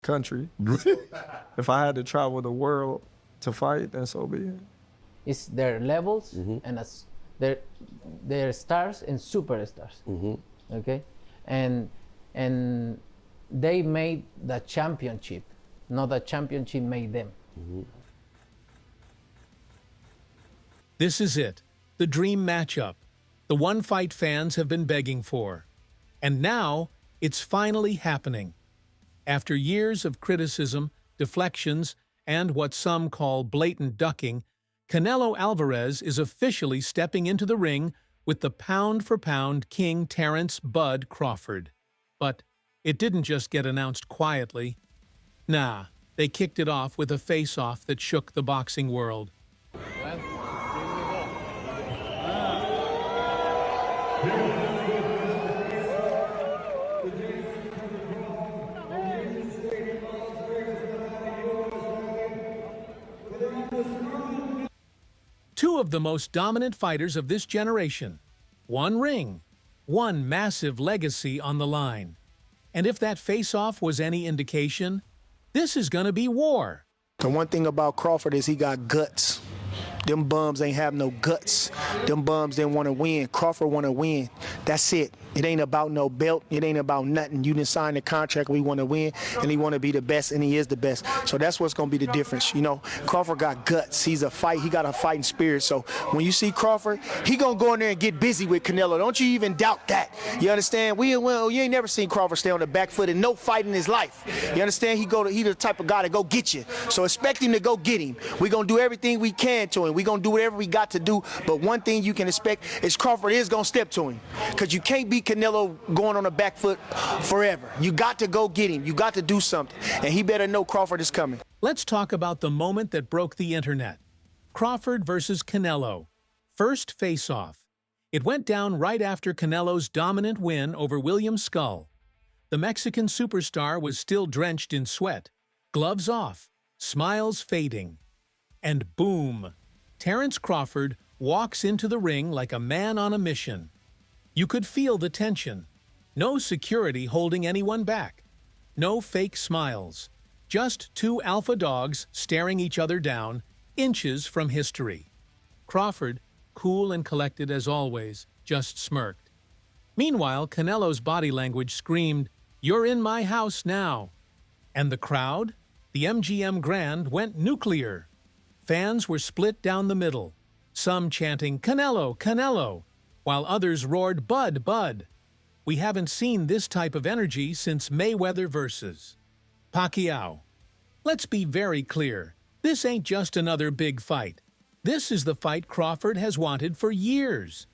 country. If I had to travel the world to fight, then so be it. It's their levels and their stars and superstars. Okay, and they made the championship, not the championship made them. This is it, the dream matchup, the one fight fans have been begging for. And now, it's finally happening. After years of criticism, deflections, and what some call blatant ducking, Canelo Alvarez is officially stepping into the ring with the pound-for-pound king Terence "Bud" Crawford. But it didn't just get announced quietly. Nah, they kicked it off with a face-off that shook the boxing world. Two of the most dominant fighters of this generation. One ring, one massive legacy on the line. And if that face-off was any indication, this is gonna be war. The one thing about Crawford is he got guts. Them bums ain't have no guts. Them bums didn't want to win. Crawford want to win. That's it. It ain't about no belt. It ain't about nothing. You didn't sign the contract. We want to win, and he want to be the best, and he is the best. So that's what's going to be the difference. You know, Crawford got guts. He's a fight. He got a fighting spirit. So when you see Crawford, he going to go in there and get busy with Canelo. Don't you even doubt that. You understand? You ain't never seen Crawford stay on the back foot in no fight in his life. You understand? He the type of guy to go get you. So expect him to go get him. We're going to do everything we can to him. We're going to do whatever we got to do. But one thing you can expect is Crawford is going to step to him. Because you can't beat Canelo going on the back foot forever. You got to go get him. You got to do something. And he better know Crawford is coming. Let's talk about the moment that broke the internet. Crawford versus Canelo. First face-off. It went down right after Canelo's dominant win over William Skull. The Mexican superstar was still drenched in sweat, gloves off, smiles fading. And boom! Terence Crawford walks into the ring like a man on a mission. You could feel the tension. No security holding anyone back. No fake smiles. Just two alpha dogs staring each other down, inches from history. Crawford, cool and collected as always, just smirked. Meanwhile, Canelo's body language screamed, "You're in my house now." And the crowd? The MGM Grand went nuclear. Fans were split down the middle, some chanting, "Canelo, Canelo," while others roared, "Bud, Bud." We haven't seen this type of energy since Mayweather versus Pacquiao. Let's be very clear, this ain't just another big fight. This is the fight Crawford has wanted for years.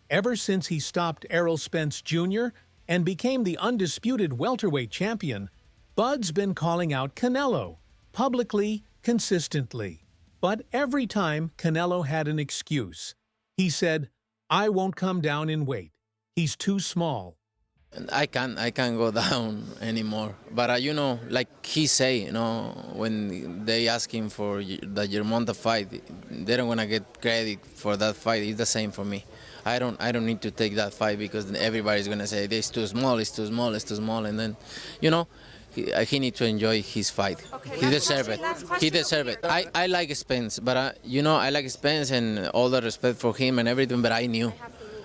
Ever since he stopped Errol Spence Jr. and became the undisputed welterweight champion, Bud's been calling out Canelo, publicly, consistently. But every time, Canelo had an excuse. He said, "I won't come down in weight. He's too small." I can't go down anymore. But you know, like he say, you know, when they ask him for the Germonta fight, they don't wanna get credit for that fight. It's the same for me. I don't need to take that fight because everybody's gonna say it's too small, it's too small, it's too small, and then, you know, he need to enjoy his fight. Okay, he deserves it. He deserves it. I like Spence, but you know, I like Spence and all the respect for him and everything. But I knew.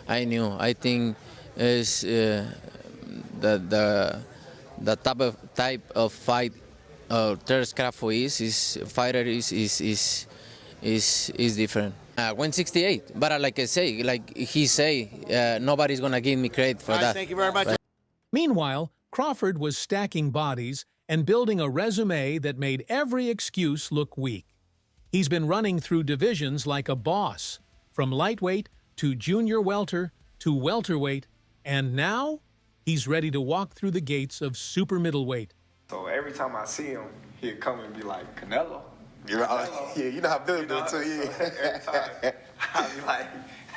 I think is the type of fight Terence Crawford is different. 168, but like I say, like he say, nobody's gonna give me credit for that. Thank you very much. Meanwhile, Crawford was stacking bodies and building a resume that made every excuse look weak. He's been running through divisions like a boss, from lightweight to junior welter to welterweight, and now he's ready to walk through the gates of super middleweight. So every time I see him, he'll come and be like, "Canelo." You know, yeah, you know how Billy do it too, yeah. So every time,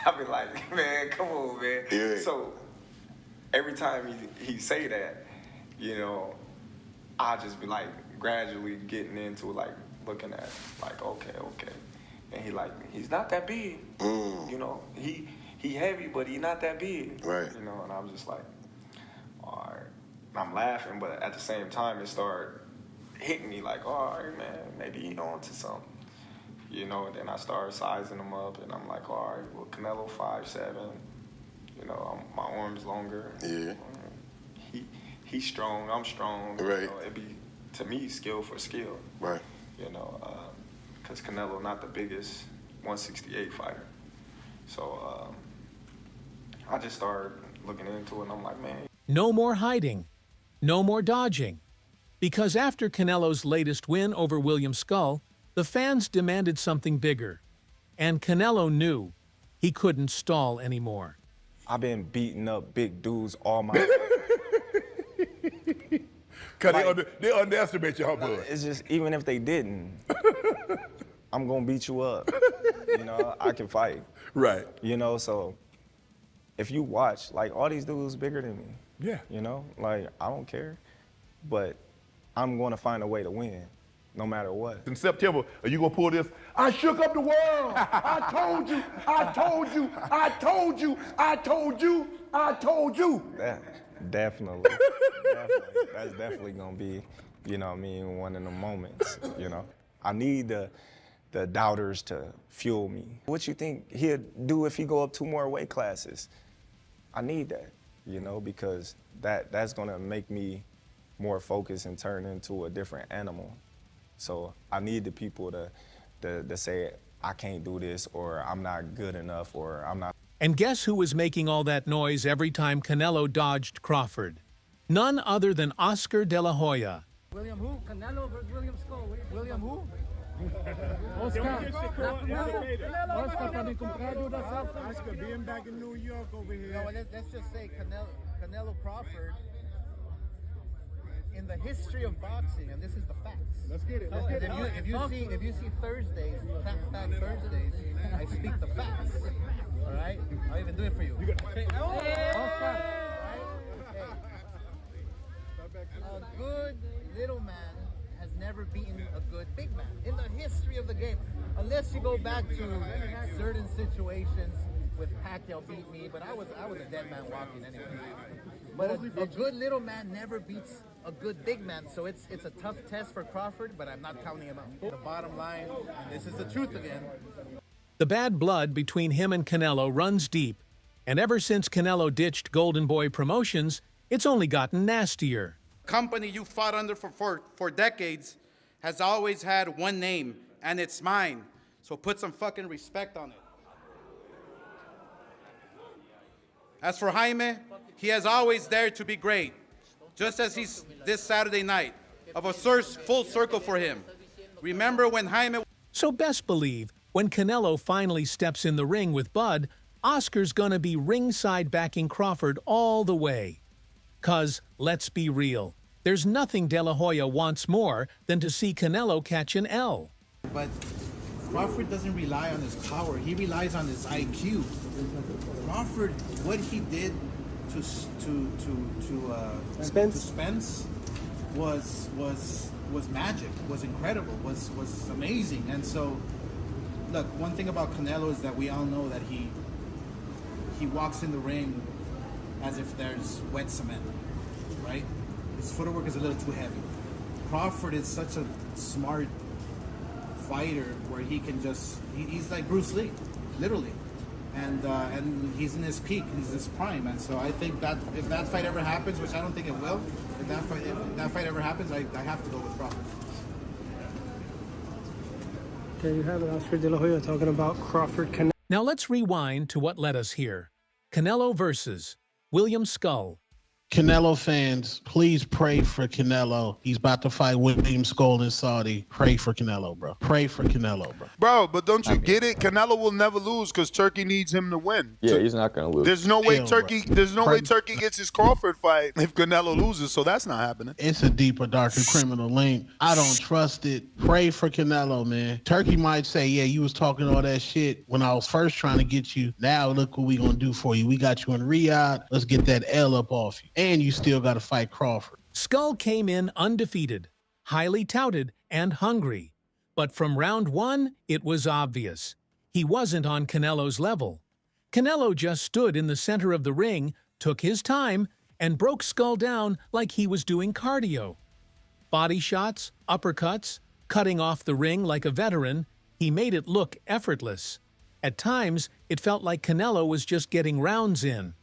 I'll be like, "Man, come on, man." Yeah. So every time he say that, you know, I just be like gradually getting into like looking at like okay, and he's not that big, you know, he heavy, but he not that big, right? You know, and I'm just like, all right, I'm laughing, but at the same time it started hit me like, oh, all right, man, maybe he on to something. You know, and then I started sizing him up, and I'm like, all right, well, Canelo 5'7", you know, my arm's longer. Yeah. He's strong, I'm strong. Right. You know, it'd be, to me, skill for skill. Right. You know, because Canelo not the biggest 168 fighter. So I just started looking into it, and I'm like, man. No more hiding, no more dodging. Because after Canelo's latest win over William Skull, the fans demanded something bigger. And Canelo knew he couldn't stall anymore. I've been beating up big dudes all my life. Because they underestimate your bud. It's just, even if they didn't, I'm going to beat you up. You know, I can fight. Right. You know, so if you watch, like, all these dudes bigger than me. Yeah. You know, like, I don't care. But I'm going to find a way to win, no matter what. In September, are you going to pull this? I shook up the world. I told you. I told you. I told you. I told you. I told you. That, definitely. Definitely. That's definitely going to be, you know what I mean, one of the moments, you know. I need the doubters to fuel me. What you think he'll do if he go up 2 more weight classes? I need that, you know, because that's going to make me more focused and turn into a different animal. So I need the people to say, I can't do this, or I'm not good enough, or I'm not. And guess who was making all that noise every time Canelo dodged Crawford? None other than Oscar De La Hoya. William who? Canelo versus William Skull. William who? Oscar. Oscar também comprado da South. Oscar being back in New York over here. No, let's just say Canelo Crawford, in the history of boxing, and this is the facts. Let's get it. Let's get it. If you see Thursdays, Fact Thursdays, I speak the facts. All right, I'll even do it for you. Oscar. A good little man has never beaten a good big man in the history of the game, unless you go back to certain situations with Pacquiao beat me, but I was a dead man walking anyway. But a good little man never beats a good big man, so it's a tough test for Crawford, but I'm not counting him out. The bottom line, and this is the truth again. The bad blood between him and Canelo runs deep, and ever since Canelo ditched Golden Boy Promotions, it's only gotten nastier. Company you fought under for decades has always had one name, and it's mine. So put some fucking respect on it. As for Jaime, he has always dared to be great, just as he's this Saturday night, of a full circle for him. Remember when Jaime... So best believe, when Canelo finally steps in the ring with Bud, Oscar's gonna be ringside backing Crawford all the way. 'Cause, let's be real, there's nothing De La Hoya wants more than to see Canelo catch an L. But Crawford doesn't rely on his power, he relies on his IQ. Crawford, what he did to Spence was magic, was incredible, was amazing. And so, look, one thing about Canelo is that we all know that he walks in the ring as if there's wet cement, right? His footwork is a little too heavy. Crawford is such a smart fighter where he can just, he's like Bruce Lee, literally. And he's in his peak, he's in his prime. And so I think that if that fight ever happens, which I don't think it will, if that fight ever happens, I have to go with Crawford. There you have it, Oscar De La Hoya talking about Crawford Canelo. Now let's rewind to what led us here. Canelo versus William Skull. Canelo fans, please pray for Canelo. He's about to fight William Skull in Saudi. Pray for Canelo, bro. Pray for Canelo, bro. Bro, but don't you get it? Canelo will never lose because Turkey needs him to win. Yeah, he's not going to lose. There's no way Turkey gets his Crawford fight if Canelo loses, so that's not happening. It's a deeper, darker criminal link. I don't trust it. Pray for Canelo, man. Turkey might say, yeah, you was talking all that shit when I was first trying to get you. Now look what we gonna do for you. We got you in Riyadh. Let's get that L up off you. And you still got to fight Crawford. Skull came in undefeated, highly touted, and hungry. But from round one, it was obvious. He wasn't on Canelo's level. Canelo just stood in the center of the ring, took his time, and broke Skull down like he was doing cardio. Body shots, uppercuts, cutting off the ring like a veteran, he made it look effortless. At times, it felt like Canelo was just getting rounds in.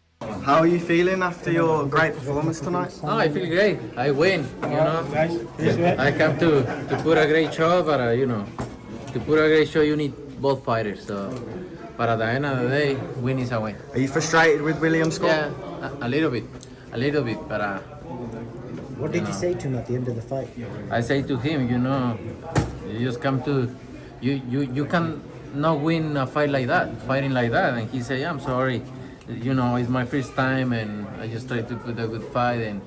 How are you feeling after your great performance tonight? Oh, I feel great. I win, you know. I come to put a great show, but you know, to put a great show, you need both fighters. So, but at the end of the day, win is a win. Are you frustrated with William Scott? Yeah, a little bit, but. What did you say to him at the end of the fight? I say to him, you know, you just come to, you can not win a fight like that, fighting like that, and he say, I'm sorry. You know, it's my first time and I just tried to put a good fight and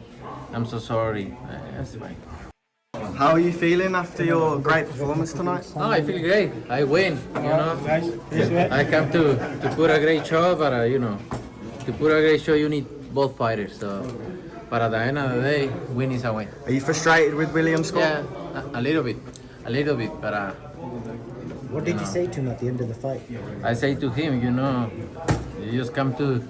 I'm so sorry. That's fine. How are you feeling after your great performance tonight? Oh, I feel great. I win, you know. I come to put a great show, but you know, to put a great show you need both fighters. So, but at the end of the day, win is a win. Are you frustrated with William Scott? Yeah, a little bit, but. What did you say to him at the end of the fight? I say to him, you know, you just come to,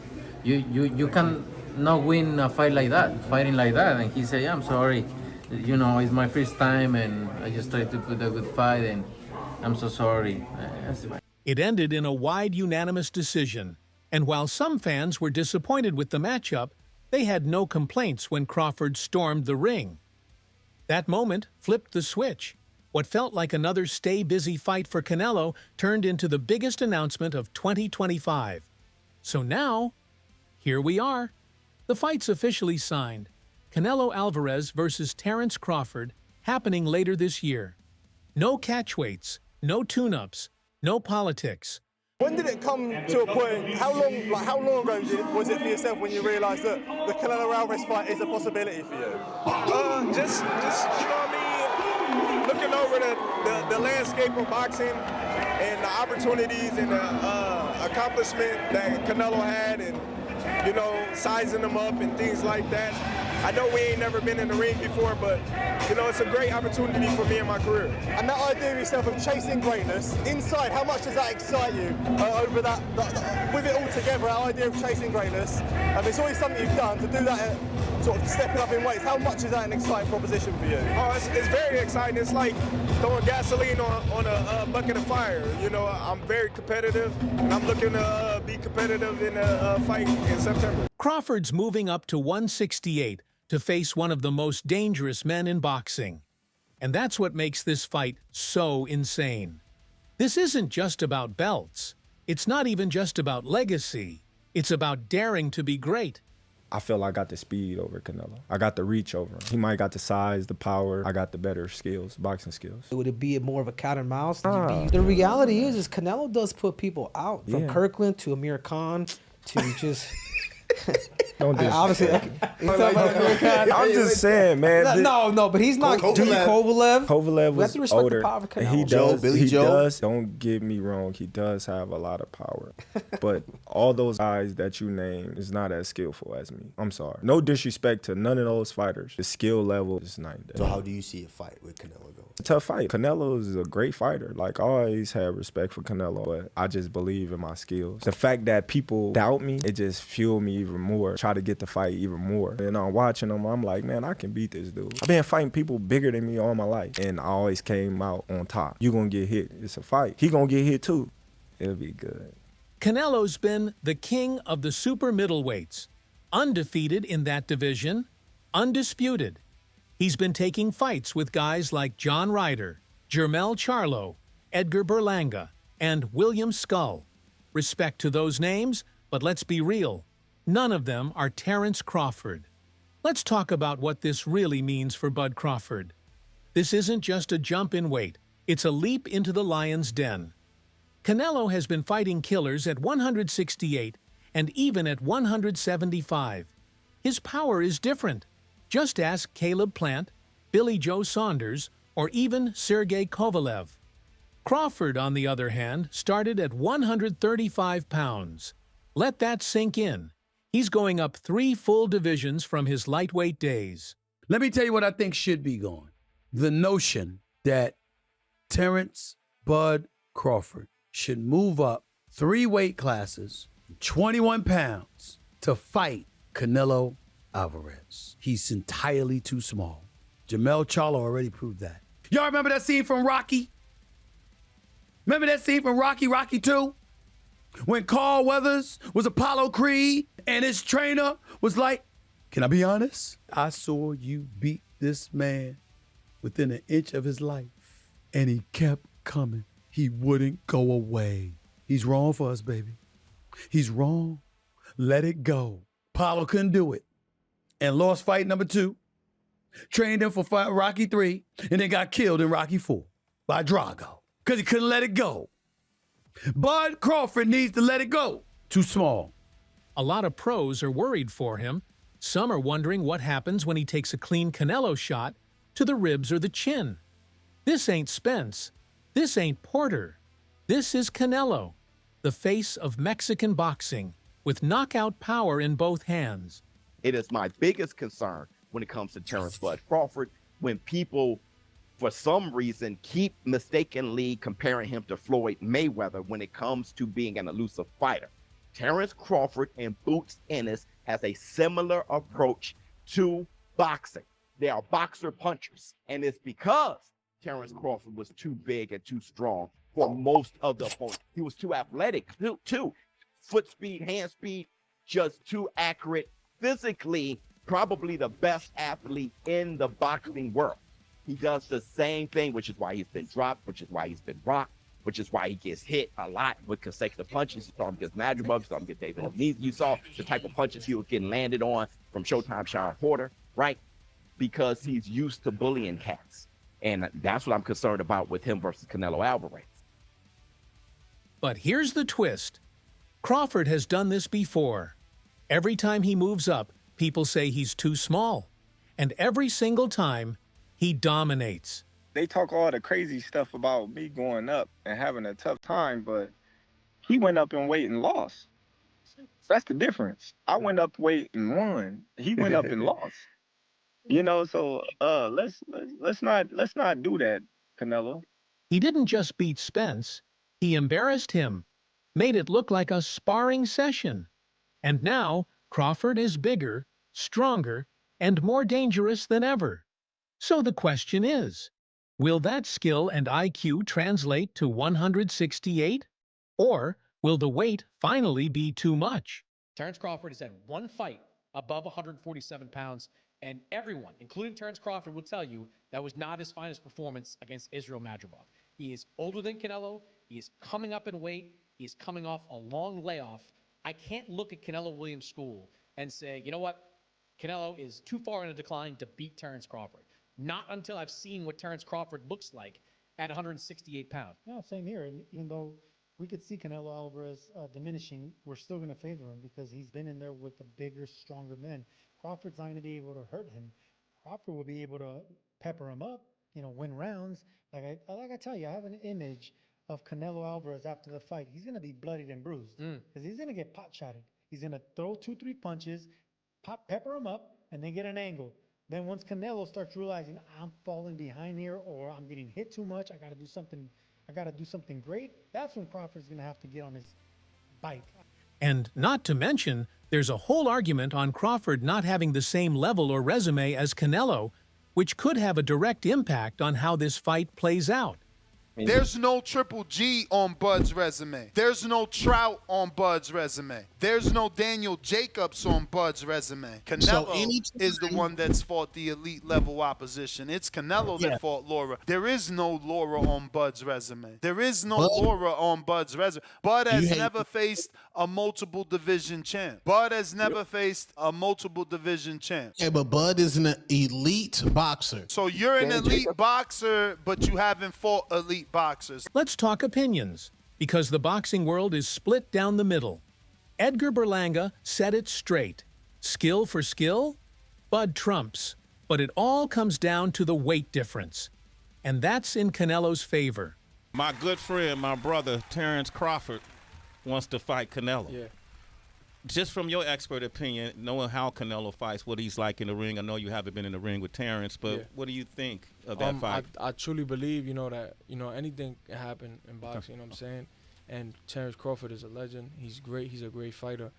you can not win a fight like that, fighting like that, and he say, I'm sorry. You know, it's my first time and I just tried to put a good fight and I'm so sorry. That's fine. It ended in a wide unanimous decision, and while some fans were disappointed with the matchup, they had no complaints when Crawford stormed the ring. That moment flipped the switch. What felt like another stay-busy fight for Canelo turned into the biggest announcement of 2025. So now, here we are. The fight's officially signed. Canelo Alvarez versus Terence Crawford, happening later this year. No catchweights, no tune-ups, no politics. When did it come to a point, how long ago was it for yourself when you realised that the Canelo Alvarez fight is a possibility for you? Just you know what I mean? Looking over the landscape of boxing and the opportunities and the accomplishment that Canelo had and, you know, sizing them up and things like that. I know we ain't never been in the ring before, but, you know, it's a great opportunity for me in my career. And that idea of yourself of chasing greatness, inside, how much does that excite you over that, with it all together, that idea of chasing greatness? It's always something you've done, to do that sort of stepping up in weights. How much is that an exciting proposition for you? Oh, it's very exciting. It's like throwing gasoline on a bucket of fire. You know, I'm very competitive, and I'm looking to be competitive in a fight in September. Crawford's moving up to 168 to face one of the most dangerous men in boxing. And that's what makes this fight so insane. This isn't just about belts. It's not even just about legacy. It's about daring to be great. I feel I got the speed over Canelo. I got the reach over him. He might got the size, the power. I got the better skills, boxing skills. Would it be more of a cat and mouse? The reality is Canelo does put people out, from Kirkland to Amir Khan to just... Don't do obviously, I'm just saying, man. No, but he's not. Kovalev was older. He does. Don't get me wrong. He does have a lot of power, but all those guys that you name is not as skillful as me. I'm sorry. No disrespect to none of those fighters. The skill level is night and day. So how do you see a fight with Canelo going? A tough fight. Canelo is a great fighter. Like, I always had respect for Canelo, but I just believe in my skills. The fact that people doubt me, it just fueled me even more. Try to get the fight even more. And I'm watching him, I'm like, man, I can beat this dude. I've been fighting people bigger than me all my life, and I always came out on top. You gonna get hit. It's a fight. He gonna get hit too. It'll be good. Canelo's been the king of the super middleweights, undefeated in that division, undisputed. He's been taking fights with guys like John Ryder, Jermell Charlo, Edgar Berlanga, and William Skull. Respect to those names, but let's be real. None of them are Terence Crawford. Let's talk about what this really means for Bud Crawford. This isn't just a jump in weight, it's a leap into the lion's den. Canelo has been fighting killers at 168 and even at 175. His power is different. Just ask Caleb Plant, Billy Joe Saunders, or even Sergey Kovalev. Crawford, on the other hand, started at 135 pounds. Let that sink in. He's going up 3 full divisions from his lightweight days. Let me tell you what I think should be gone. The notion that Terence Bud Crawford should move up 3 weight classes, 21 pounds, to fight Canelo Alvarez. He's entirely too small. Jamel Charlo already proved that. Y'all remember that scene from Rocky? Remember that scene from Rocky 2? When Carl Weathers was Apollo Creed and his trainer was like, can I be honest? I saw you beat this man within an inch of his life, and he kept coming. He wouldn't go away. He's wrong for us, baby. He's wrong. Let it go. Apollo couldn't do it and lost fight number 2. Trained him for fight Rocky 3 and then got killed in Rocky 4 by Drago because he couldn't let it go. Bud Crawford needs to let it go. Too small. A lot of pros are worried for him. Some are wondering what happens when he takes a clean Canelo shot to the ribs or the chin. This ain't Spence. This ain't Porter. This is Canelo, the face of Mexican boxing, with knockout power in both hands. It is my biggest concern when it comes to Terence Bud Crawford, when people, for some reason, keep mistakenly comparing him to Floyd Mayweather when it comes to being an elusive fighter. Terence Crawford and Boots Ennis has a similar approach to boxing. They are boxer punchers, and it's because Terence Crawford was too big and too strong for most of the opponents. He was too athletic, too. Foot speed, hand speed, just too accurate. Physically, probably the best athlete in the boxing world. He does the same thing, which is why he's been dropped, which is why he's been rocked, which is why he gets hit a lot with consecutive punches. You saw him against Madrigal, you saw him against David Hamid. You saw the type of punches he was getting landed on from Showtime Sean Porter, right? Because he's used to bullying cats. And that's what I'm concerned about with him versus Canelo Alvarez. But here's the twist. Crawford has done this before. Every time he moves up, people say he's too small. And every single time, he dominates. They talk all the crazy stuff about me going up and having a tough time, but he went up in weight and lost. That's the difference. I went up weight and won. He went up and lost. You know, so let's not do that, Canelo. He didn't just beat Spence, he embarrassed him, made it look like a sparring session. And now Crawford is bigger, stronger, and more dangerous than ever. So the question is, will that skill and IQ translate to 168? Or will the weight finally be too much? Terence Crawford has had one fight above 147 pounds, and everyone, including Terence Crawford, will tell you that was not his finest performance against Israel Madrigal. He is older than Canelo. He is coming up in weight. He is coming off a long layoff. I can't look at Canelo Williams' school and say, you know what? Canelo is too far in a decline to beat Terence Crawford. Not until I've seen what Terence Crawford looks like at 168 pounds. Yeah, same here. And even though we could see Canelo Alvarez diminishing, we're still going to favor him because he's been in there with the bigger, stronger men. Crawford's not going to be able to hurt him. Crawford will be able to pepper him up, win rounds. Like I tell you, I have an image of Canelo Alvarez after the fight. He's going to be bloodied and bruised because he's going to get pot-shotted. He's going to throw 2-3 punches, pepper him up, and then get an angle. Then once Canelo starts realizing I'm falling behind here or I'm getting hit too much, I got to do something great. That's when Crawford's going to have to get on his bike. And not to mention, there's a whole argument on Crawford not having the same level or resume as Canelo, which could have a direct impact on how this fight plays out. There's no Triple G on Bud's resume. There's no Trout on Bud's resume. There's no Daniel Jacobs on Bud's resume. Canelo is the one that's fought the elite level opposition. It's Canelo that fought Laura. There is no Laura on Bud's resume. There is no Laura on Bud's resume. Bud has never faced a multiple division champ. Bud has never faced a multiple division champ. Yeah, but Bud is an elite boxer. So you're an elite boxer, but you haven't fought elite boxers. Let's talk opinions, because the boxing world is split down the middle. Edgar Berlanga said it straight. Skill for skill, Bud trumps. But it all comes down to the weight difference. And that's in Canelo's favor. My good friend, my brother, Terence Crawford, wants to fight Canelo. Yeah. Just from your expert opinion, knowing how Canelo fights, what he's like in the ring, I know you haven't been in the ring with Terence, but what do you think of that fight? I truly believe, that, anything can happen in boxing, you know what I'm saying? And Terence Crawford is a legend. He's great. He's a great fighter.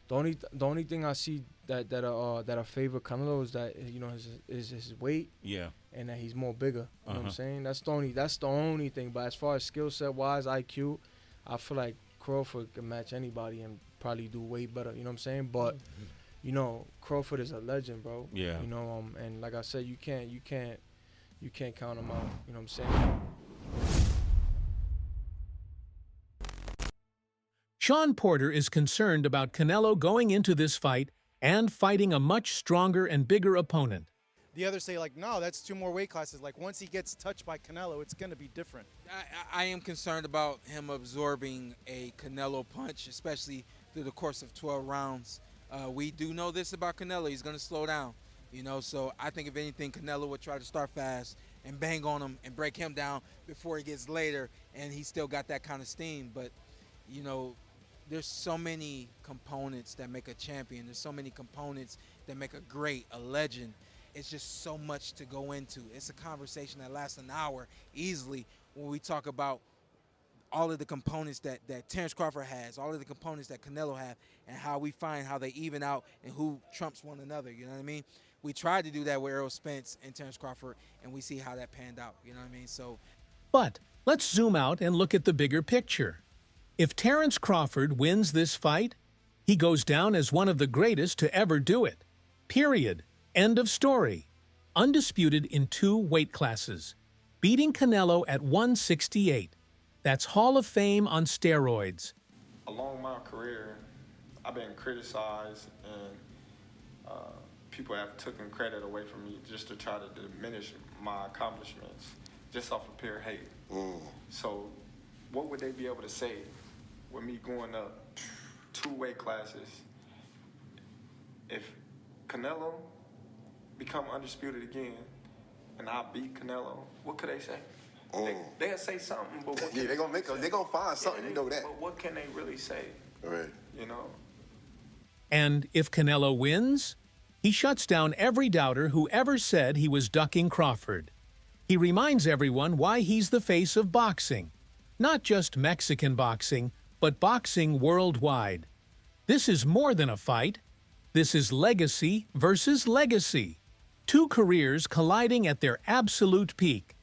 The only thing I see that I favor Canelo is that, you know, his weight. Yeah. And that he's more bigger. You know what I'm saying? That's the only thing. But as far as skill set wise, IQ, I feel like Crawford can match anybody and probably do way better. You know what I'm saying? But you know, Crawford is a legend, bro. Yeah. You know, and like I said, you can't count him out. You know what I'm saying? Sean Porter is concerned about Canelo going into this fight and fighting a much stronger and bigger opponent. The others say, like, no, that's 2 more weight classes. Like, once he gets touched by Canelo, it's going to be different. I am concerned about him absorbing a Canelo punch, especially through the course of 12 rounds. We do know this about Canelo. He's going to slow down, you know. So I think, if anything, Canelo would try to start fast and bang on him and break him down before he gets later, and he's still got that kind of steam. But, you know, there's so many components that make a champion. There's so many components that make a great, a legend. It's just so much to go into. It's a conversation that lasts an hour easily when we talk about all of the components that Terence Crawford has, all of the components that Canelo have, and how we find how they even out and who trumps one another, you know what I mean? We tried to do that with Errol Spence and Terence Crawford, and we see how that panned out, you know what I mean? So, But let's zoom out and look at the bigger picture. If Terence Crawford wins this fight, he goes down as one of the greatest to ever do it. Period. End of story. Undisputed in 2 weight classes. Beating Canelo at 168. That's Hall of Fame on steroids. Along my career, I've been criticized, and people have taken credit away from me just to try to diminish my accomplishments, just off of pure hate. So what would they be able to say with me going up 2 weight classes? If Canelo become undisputed again and I beat Canelo, what could they say? They'll say something, but what they're gonna find something, you know that. But what can they really say? Right. You know? And if Canelo wins, he shuts down every doubter who ever said he was ducking Crawford. He reminds everyone why he's the face of boxing. Not just Mexican boxing, but boxing worldwide. This is more than a fight. This is legacy versus legacy. 2 careers colliding at their absolute peak.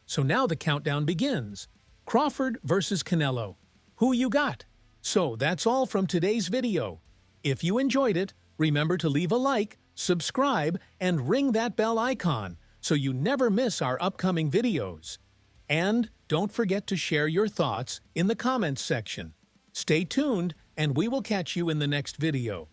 So now the countdown begins. Crawford versus Canelo. Who you got? So that's all from today's video. If you enjoyed it, remember to leave a like, subscribe, and ring that bell icon so you never miss our upcoming videos. And don't forget to share your thoughts in the comments section. Stay tuned, and we will catch you in the next video.